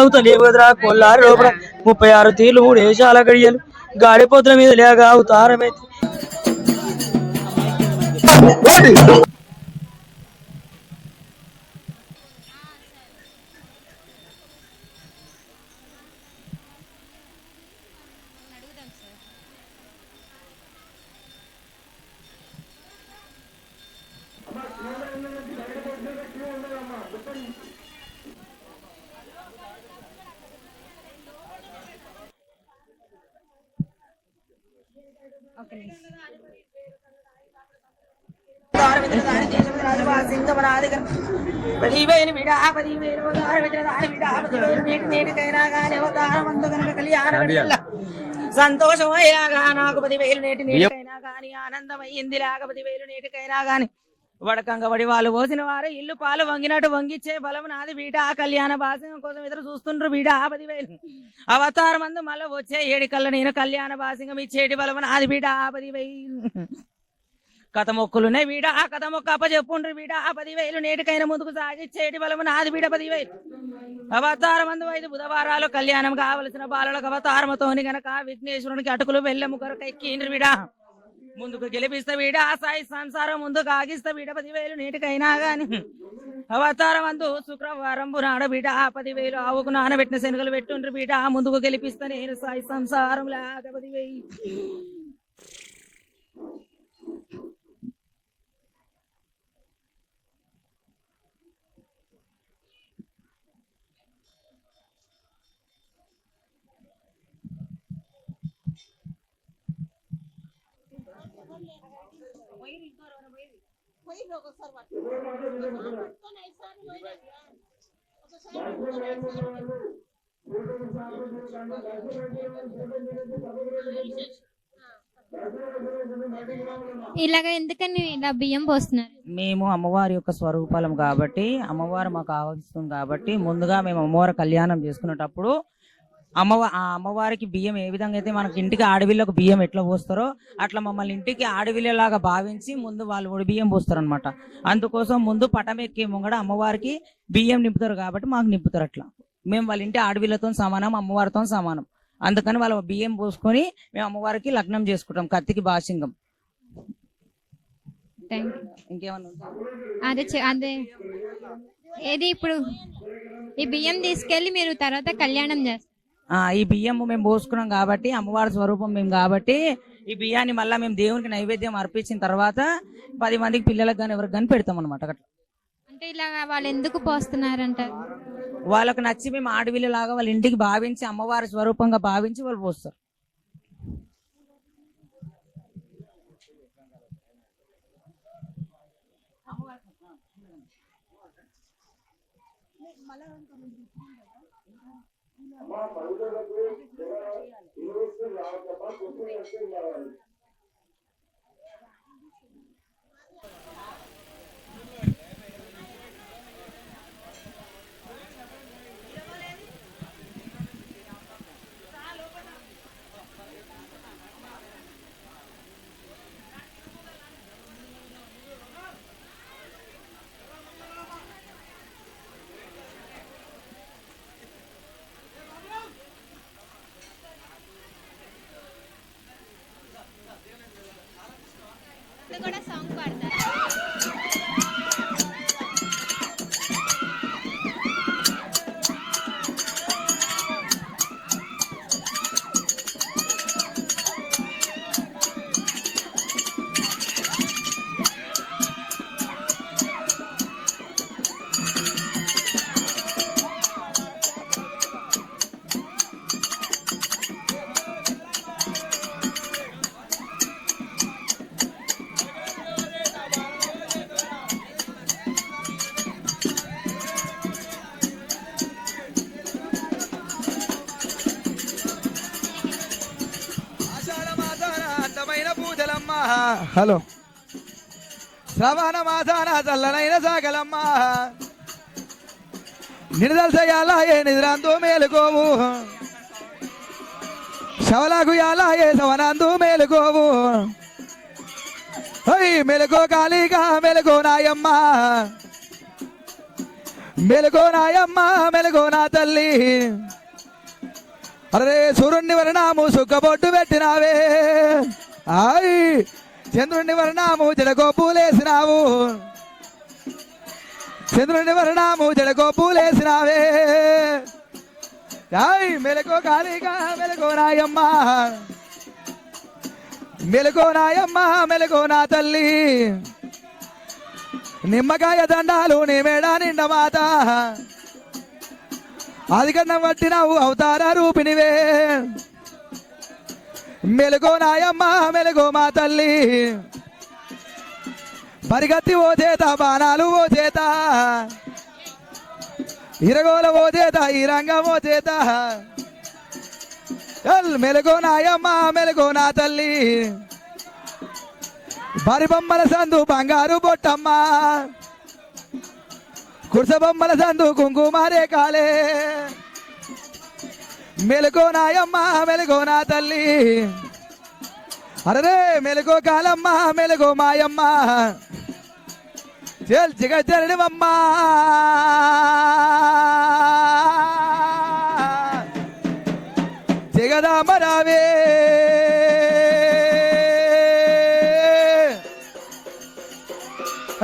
అవుతలేవురా కొల్లారి లోపల 36 తీర్లు 3 దేశాల గడియలు గాడిపోతుల మీద లేక అవతారమైతే సంతోషమయ్యాగా నాకు 10,000 నేటి నేటికైనా గాని ఆనందమయ్యింది లేక 10,000 నేటికైనా గాని వడకంగ వడి వాళ్ళు పోసిన వారు ఇల్లు పాలు వంగినట్టు వంగిచ్చే బలం నాది బీట కళ్యాణ భాషం కోసం ఎదురు చూస్తుండ్రు బీట 10,000 అవతారం మందు మళ్ళీ వచ్చే 7 కళ్ళ నేను కళ్యాణ భాషంగా మీ చేటి బలం నాది బీట 10,000 కథ మొక్కులునే వీడ ఆ కథ మొక్క అప్ప చెప్పుండ్రు వీడ ఆ 10,000 నేటికైనా ముందుకు సాగిచ్చేటి బలము నాది బీడ 10,000 అవతారం మందు 5 బుధవారాలు కళ్యాణం కావలసిన బాలలకు అవతారముతోని గనక విఘ్నేశ్వరునికి అటుకులు బెల్లము కొరకు ఎక్కిండ్రు వీడ ముందుకు గెలిపిస్తా వీడ ఆ సాయి సంసారం ముందుకు ఆగిస్తా వీడ 10,000 నేటికైనా గాని అవతారం అందు శుక్రవారం నాడ బీట ఆ 10,000 ఆవుకు నానబెట్టిన శనగలు పెట్టుండ్రు బీట ముందుకు గెలిపిస్తా నేను సాయి సంసారం లేక 10,000 ఇలాగ ఎందుకని ఇలా బియ్యం పోస్తున్నారు? మేము అమ్మవారి యొక్క స్వరూపాలం కాబట్టి అమ్మవారు మాకు ఆవహిస్తుంది కాబట్టి ముందుగా మేము అమ్మవారి కళ్యాణం చేసుకునేటప్పుడు అమ్మవారికి బియ్యం ఏ విధంగా అయితే మనకి ఇంటికి ఆడవిళ్ళకు బియ్యం ఎట్లా పోస్తారో అట్లా మమ్మల్ని ఇంటికి ఆడవిళ్ళలాగా భావించి ముందు వాళ్ళు బియ్యం పోస్తారు అనమాట. అందుకోసం ముందు పటం ఎక్కి ముంగడ అమ్మవారికి బియ్యం నింపుతారు కాబట్టి మాకు నింపుతారు. అట్లా మేము వాళ్ళ ఇంటి ఆడవిళ్ళతో సమానం, అమ్మవారితో సమానం. అందుకని వాళ్ళ బియ్యం పోసుకొని మేము అమ్మవారికి లగ్నం చేసుకుంటాం, కత్తికి బాసింగం. ఇంకేమన్నా అదే ఏది ఇప్పుడు ఈ బియ్యం తీసుకెళ్లి మీరు తర్వాత కళ్యాణం చేస్తారు. ఈ బియ్యం మేము పోసుకున్నాం కాబట్టి అమ్మవారి స్వరూపం మేము కాబట్టి ఈ బియ్యాన్ని మళ్ళీ మేము దేవునికి నైవేద్యం అర్పించిన తర్వాత 10 మందికి పిల్లలకు కానీ ఎవరికి కానీ పెడతాం అనమాట. అట్లా అంటే ఇలా వాళ్ళు ఎందుకు పోస్తున్నారంటారు? వాళ్ళకు నచ్చి మేము ఆడవిల్లలాగా వాళ్ళ ఇంటికి భావించి అమ్మవారి స్వరూపంగా భావించి వాళ్ళు పోస్తారు. కూడా సాంగ్ పాడతారు. హలో శ్రవణ మాసాన చల్లనైన సాగలమ్మ నిడదల్సయాలా ఏ నిద్రాంతో మేలుకోవు శవలకు యాలా ఏ సవనందు మేలుకోవు మెలుకో కాళీగా మెలుకో నాయమ్మ మెలుకో నాయమ్మ మెలుకో నా తల్లి అరే సూర్యుని వర్ణాము సుక్కబొట్టు పెట్టినావే ఆయ్ చంద్రుని వర్ణాము జడకో పూలేసినావు చంద్రుని వర్ణాము జడకో పూలేసినావే ఆయ్ మెలుకో కాళికా మెలుకో నాయమ్మ మెలుకో నాయమ్మ మెలుకో నా తల్లి నిమ్మకాయ దండాలు నీ మేడ నిండ మాత అది కన్నా పట్టినావు అవతార రూపినివే మెలుకో నాయమ్మ మెలుకో మా తల్లి పరిగెత్తి ఓ చేత బాణాలు ఓ చేత ఇరగోల ఓ చేత ఈ రంగం ఓ చేత మెలుకో నాయమ్మ మెలుకో నా తల్లి బరి బొమ్మల సందు బంగారు బొట్టమ్మ కుర్స బొమ్మల సందు కుంకుమారే కాలే మెలుకో నాయమ్మ మెలుకో నా తల్లి అరే మెలుకో కాలమ్మ మెలుకో మాయమ్మ చెల్ జగచ్చరణివమ్మ జగదాంబ రావే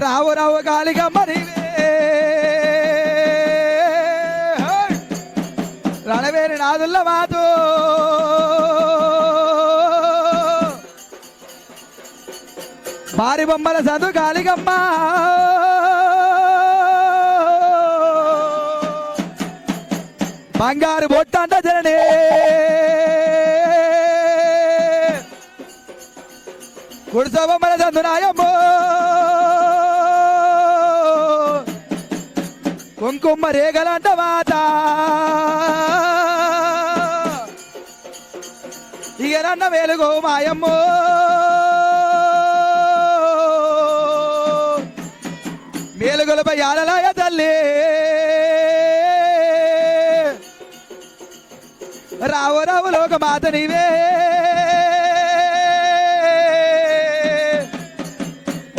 రావు రావు కాళికమ్మ నీవే రణవేరి నాదుల్ల మాతో భారీ బొమ్మల చదువు కాళికమ్మ బంగారు బొట్టంట జననే కుడిస బొమ్మల చదువు నాయమ్మో కుంకుమ రేగలంట మాట ఇగనన్న వెలుగో మాయమ్మో మేలుగొలపై ఆడలాయ తల్లి రావు రావు లోక మాత నీవే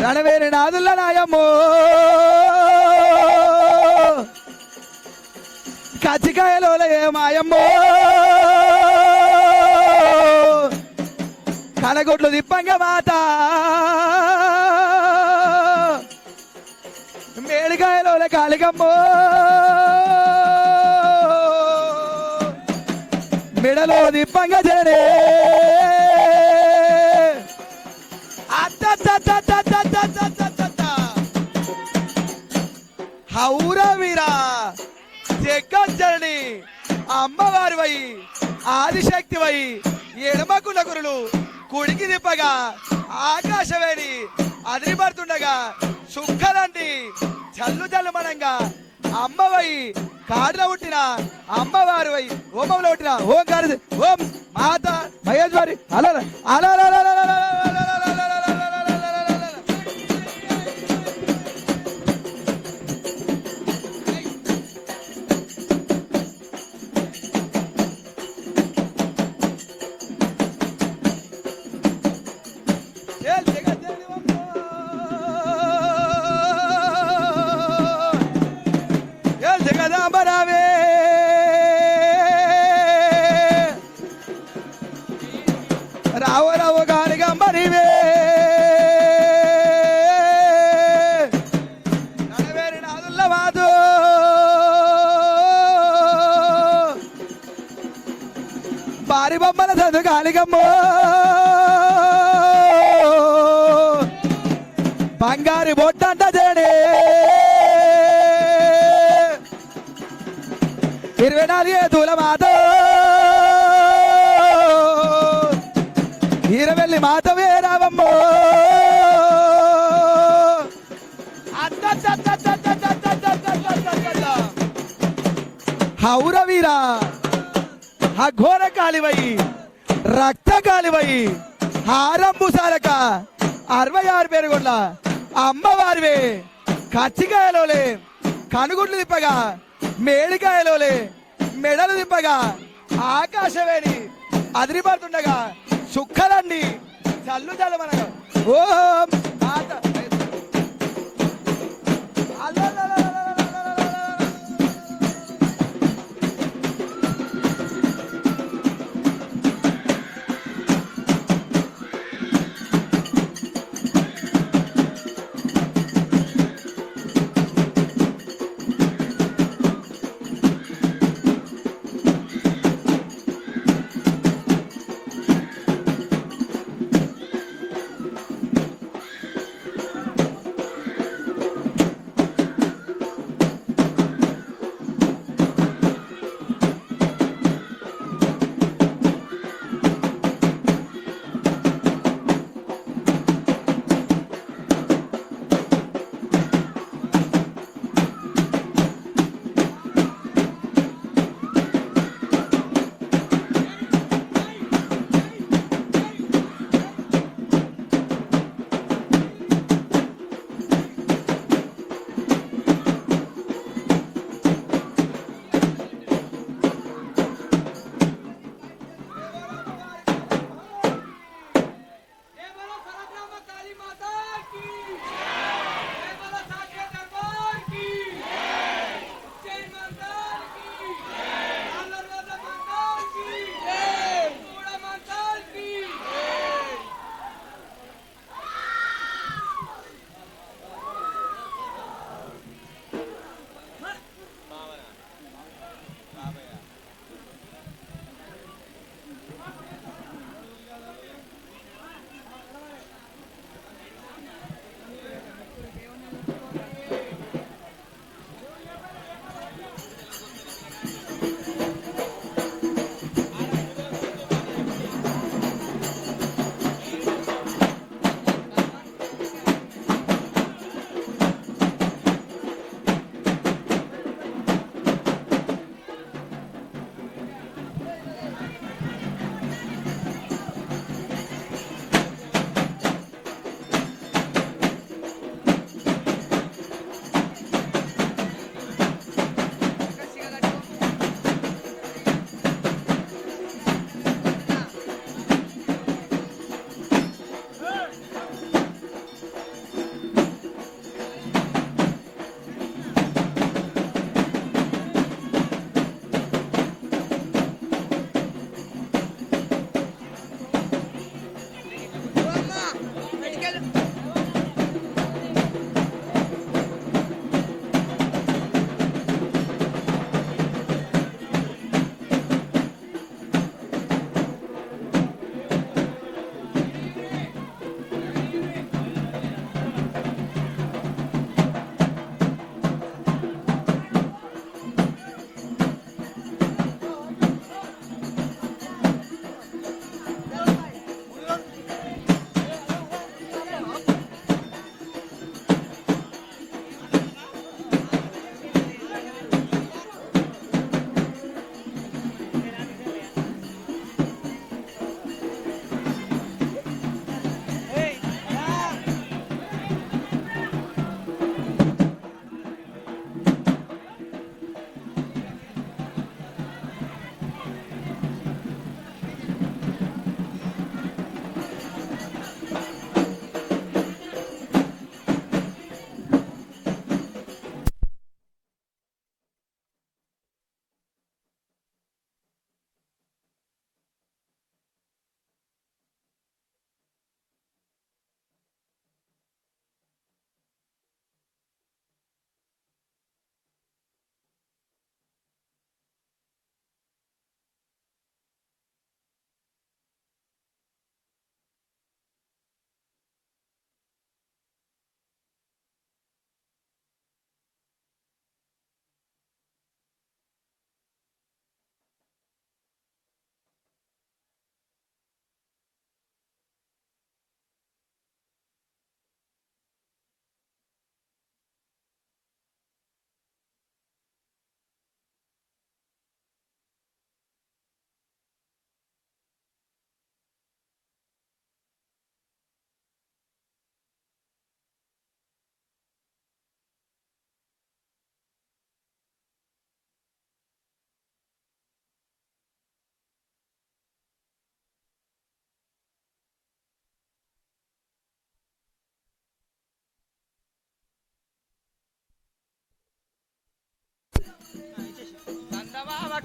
రణవేరి నాదుల్ల నాయమ్మో కచ్చికాయలోల ఏ మాయమ్మో కనగొడ్లు దిప్పంగ మాత మేడికాయలోల కాళికమ్మో మెడలో దిప్పంగ జనే హౌరా వీరా జగజ్జనని అమ్మవారి వై ఆదిశక్తి వై ఎడమకుల గురులు కుడికి దిప్పగా ఆకాశవేణి అదిరిపడుతుండగా సుఖలండి చల్లు చల్లుమనంగా అమ్మవై కాడులో పుట్టిన అమ్మవారి వై ఓమంలో పుట్టిన ఓం కారు ఓం మాత మహేశ్వరి అలా అలా జగదాంబరావే రావు రావు కాళికమ్మనివే నడవేరి నాదుల్ల మాదు భారీ బొమ్మల చదువు కాళికమ్మో బంగారు బొట్టంట జడే 24 ఏతుల మాత ఈరవెల్లి మాతవే రావమ్మో హౌర వీరా అఘోర కాలివై రక్త కాలివై హారంబు సాలక 66 పేరుగొండ్ల అమ్మవారివే కచ్చికాయలోలే కనుగుడ్లు తిప్పగా మేడికాయలోలే మెడలు దింపగా ఆకాశవేణి అదిరిపడుతుండగా సుక్కలన్నీ చల్లు చల్లమనగా ఓం మాత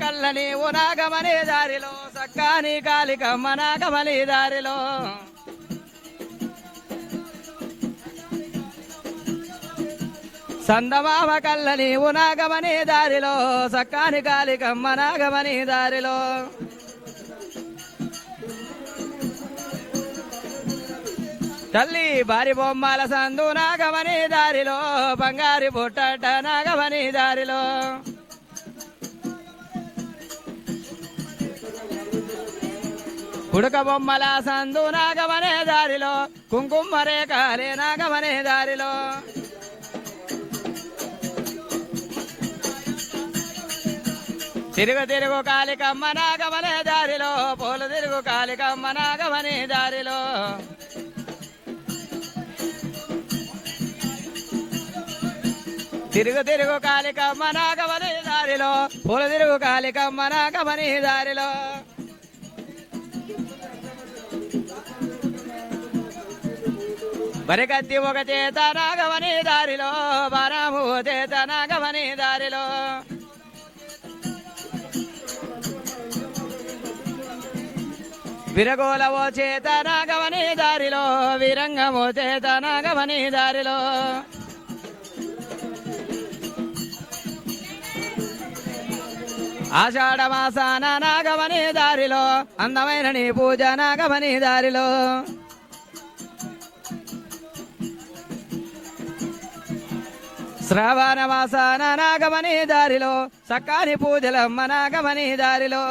కళ్ళ నీవు నాగమనే దారిలో సక్కాని కాలికమ్మ నాగమని దారిలో సందమామ కళ్ళ నీవు నాగమని దారిలో సక్కాని కాలికమ్మ నాగమని దారిలో తల్లి భారీ బొమ్మల సందు నాగమని దారిలో బంగారి బుట్టట నాగమని దారిలో కుడుక బొమ్మల సందు నాగమనే దారిలో కుంకుమ రేఖలే నాగమనే దారిలో తిరుగు తిరుగు కాలికమ్మ నాగమనే దారిలో పూలు తిరుగు కాలికమ్మ నాగమనే దారిలో తిరుగు తిరుగు కాలికమ్మ నాగమని దారిలో పూల తిరుగు కాలికమ్మ నాగమని దారిలో బరికత్తి ఒక చేత నాగమని దారిలో బాణము చేత నాగమని దారిలో విరగోలవో చేత నాగమని దారిలో విరంగమో చేత నాగమని దారిలో ఆషాఢ మాసాన నాగమని దారిలో అందమైన నీ పూజ నాగమని దారిలో శ్రావణ మాసాన నాగమని దారిలో సక్కాని పూజలమ్మ నాగమని దారిలో